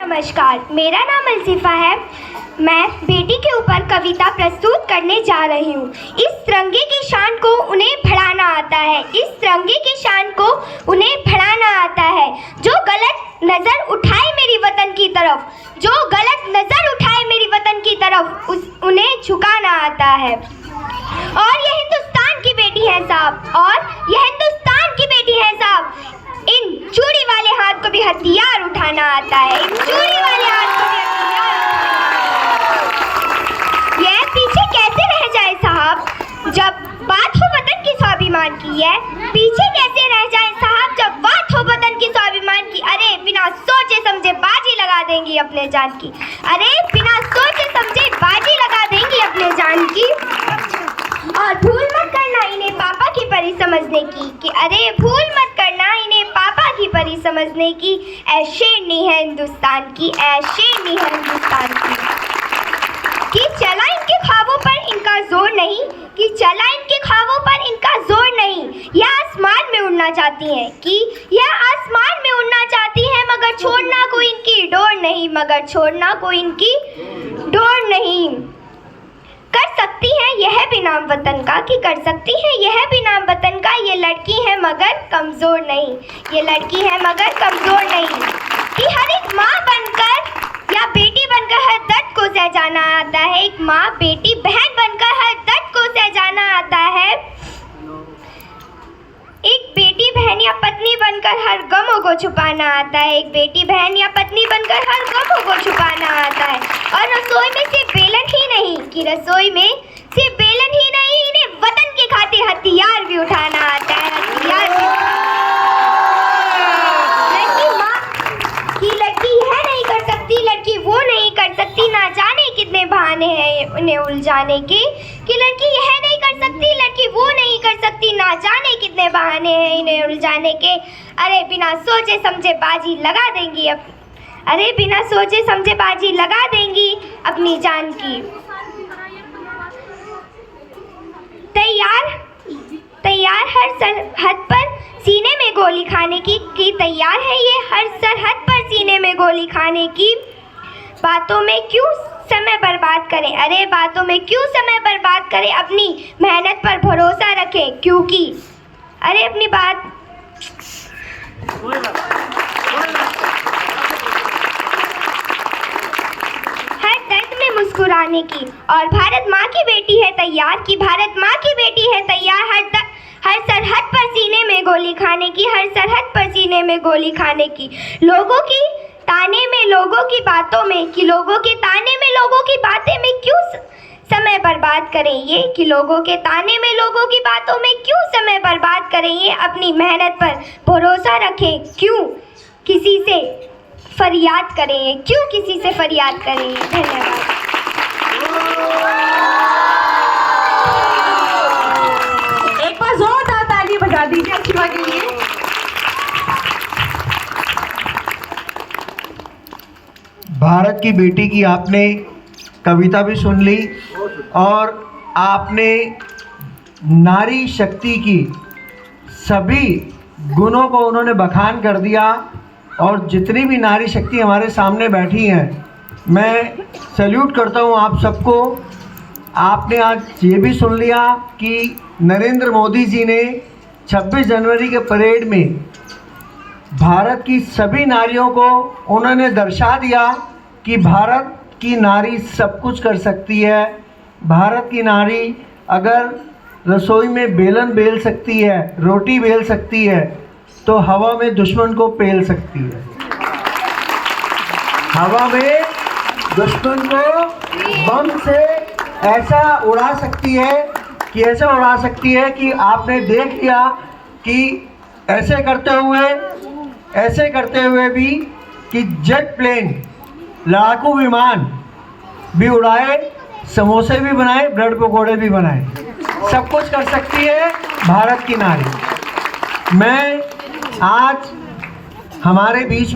नमस्कार, मेरा नाम अलसिफा है। मैं बेटी के ऊपर कविता प्रस्तुत करने जा रही हूँ। इस तिरंगे की शान को उन्हें बढ़ाना आता है, इस तिरंगे की शान को उन्हें बढ़ाना आता है। जो गलत नज़र उठाए मेरी वतन की तरफ, जो गलत नज़र उठाए मेरी वतन की तरफ, उन्हें झुकाना आता है। और ये हिंदुस्तान की बेटी है साहब, और ये हिंदुस्तान की बेटी है साहब। इन चूड़ी वाले हाथ को भी हथियार उठाना आता है, इन चूड़ी वाले हाथ को भी हथियार उठाना। यह पीछे कैसे रह जाए साहब, जब बात हो वतन की स्वाभिमान की है। पीछे कैसे रह जाए साहब, जब बात हो वतन की स्वाभिमान की। अरे बिना सोचे समझे बाजी लगा देंगी अपने जान की, अरे बिना सोचे समझे बाजी लगा देंगी अपने जान की। और भूल मत करना इन्हें पापा की परी समझने की, कि अरे भूल मत करना इन्हें पापा की परी समझने की। शेरनी है हिंदुस्तान की, शेरनी है हिंदुस्तान की। कि चला इनके ख्वाबों पर इनका जोर नहीं, कि चला इनके ख्वाबों पर इनका जोर नहीं। यह आसमान में उड़ना चाहती हैं, कि यह आसमान में उड़ना चाहती हैं, मगर छोड़ना कोई इनकी डोर नहीं, मगर छोड़ना कोई इनकी डोर नहीं। कर सकती है यह भी नाम वतन का, कि कर सकती है यह भी नाम वतन का। ये लड़की है मगर कमज़ोर नहीं, ये लड़की है मगर कमज़ोर नहीं। कि हर एक माँ बनकर या बेटी बनकर हर दर्द को सह जाना आता है। एक माँ, बेटी, बहन बनकर हर दर्द को सह जाना आता है। एक बेटी, बहन या पत्नी बनकर हर गमों को छुपाना आता है। एक बेटी, बहन या पत्नी बनकर हर गमों को छुपाना आता है। और रसोई में सिर्फ बेलन ही नहीं, कि रसोई में सिर्फ बेलन ही नहीं, इन्हें वतन की खातिर हथियार भी उठाना आता है, हथियार भी। लड़की माँ की, लड़की यह नहीं कर सकती, लड़की वो नहीं कर सकती, ना जाने कितने बहाने हैं उन्हें उलझाने के। कि लड़की यह नहीं कर सकती, लड़की वो नहीं कर सकती, ना जाने कितने बहाने हैं इन्हें उलझाने के। अरे बिना सोचे समझे बाजी लगा देंगी अरे बिना सोचे समझे बाजी लगा देंगी अपनी जान की। तैयार हर सरहद पर सीने में गोली खाने की, तैयार है ये हर सरहद पर सीने में गोली खाने की। बातों में क्यों समय बर्बाद करें, अरे बातों में क्यों समय बर्बाद करें, अपनी मेहनत पर भरोसा रखें, क्योंकि अरे अपनी बात हर दर्द में मुस्कुराने की। और भारत माँ की बेटी है तैयार, की भारत माँ की बेटी है तैयार हर सरहद पर सीने में गोली खाने की, हर सरहद पर सीने में गोली खाने की। लोगों की ताने में, लोगों की बातों में, कि लोगों के ताने में, लोगों की बातें में क्यों समय बर्बाद करें ये, कि लोगों के ताने में, लोगों की बातों में क्यों समय बर्बाद करें ये। अपनी मेहनत पर भरोसा रखें, क्यों किसी से फरियाद करें ये, क्यों किसी से फरियाद करें ये। धन्यवाद। एक बार जोरदार ताली बजा दीजिए अलसिफा के लिए। भारत की बेटी की आपने कविता भी सुन ली, और आपने नारी शक्ति की सभी गुणों को उन्होंने बखान कर दिया। और जितनी भी नारी शक्ति हमारे सामने बैठी हैं, मैं सैल्यूट करता हूं आप सबको। आपने आज ये भी सुन लिया कि नरेंद्र मोदी जी ने 26 जनवरी के परेड में भारत की सभी नारियों को उन्होंने दर्शा दिया कि भारत की नारी सब कुछ कर सकती है। भारत की नारी अगर रसोई में बेलन बेल सकती है, रोटी बेल सकती है, तो हवा में दुश्मन को पेल सकती है। हवा में दुश्मन को बम से ऐसा उड़ा सकती है कि ऐसा उड़ा सकती है कि आपने देख लिया कि ऐसे करते हुए भी कि जेट प्लेन, लड़ाकू विमान भी उड़ाए, समोसे भी बनाए, ब्रेड पकौड़े भी बनाए, सब कुछ कर सकती है भारत की नारी। मैं आज हमारे बीच में